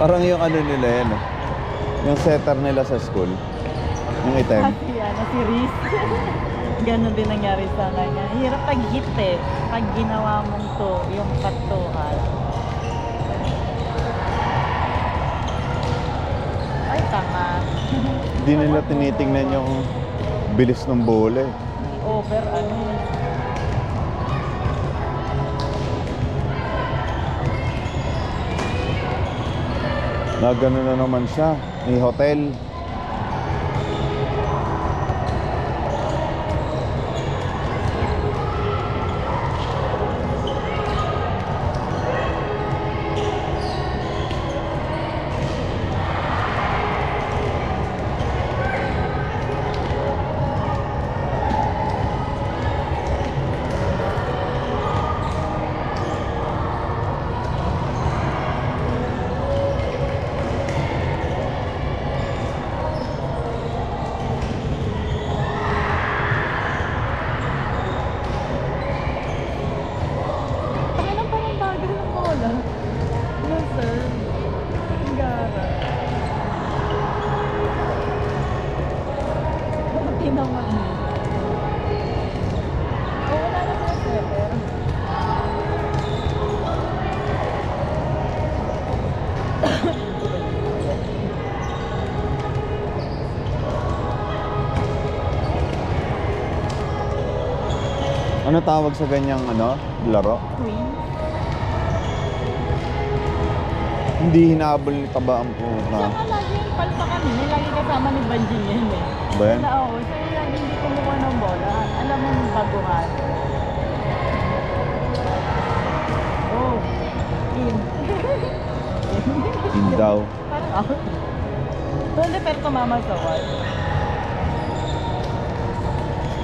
Parang yung ano nila yan, yung setter nila sa school. Yung item. Kasi si Riz. Ganon din nangyari sa kanya. Hirap pag-hit eh. Pag ginawa mong to, yung katuhan. Ay, tama. Hindi nila tinitingnan yung bilis ng bola eh. Over, ano eh. Na gano'n na naman siya. May hotel. Pakilang pa ng bagal ng bola. No, sir. Ang gara. Bakit tinawag mo? Oo, wala na sila setter. Ano tawag sa ganyang laro? Queen. Hindi hinabol ni Taba ang Siya puta. nga lagi yung palpa kami. Lagi kasama ni Banjing yan eh. Ba yan? Wala ako. Siya yung lagi hindi kumukuha ng bola. Alam mo yung baguhan. Oh. In. Hindi daw. Parang out. Doon pero tumama sa wall.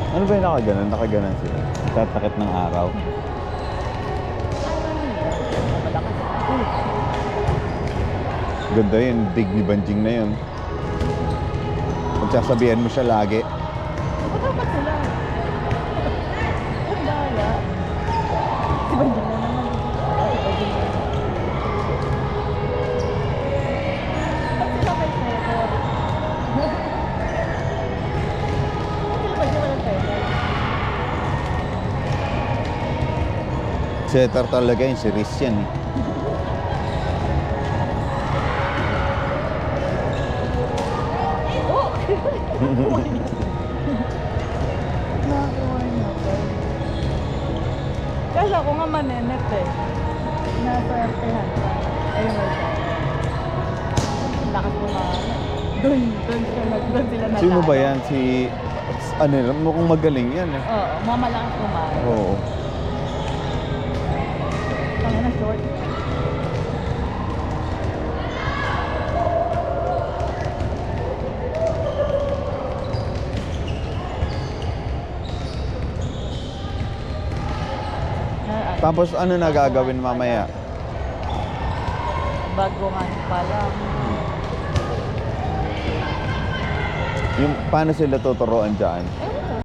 Ano ba yung nakaganan? Nakaganan sila. Tatakit ng araw. Ganda yun. Dig ni Banjing na yun. Pagsasabihan mo siya lagi. Ba't dapat sila? Ang daya. Si Banjing na naman. Si Banjing na naman. Ba't sila may setter? Ba't sila Banjing walang setter? Setter talaga yun. Si Riz yan eh. Oh! Nakakuha niya pa. Kasi ako nga manenet eh. Nasa RT-han pa. Ayun mo siya. Lakas mo na. Doon sila natalo. Sino ba yan? Si... Ano yun? Mukhang magaling yan eh. Oo, mamalakas kumara. Oo. Tangin na short. Tapos ano na gagawin mamaya? Baguhan pa lang. Yung paano sila tuturuan dyan? Ewan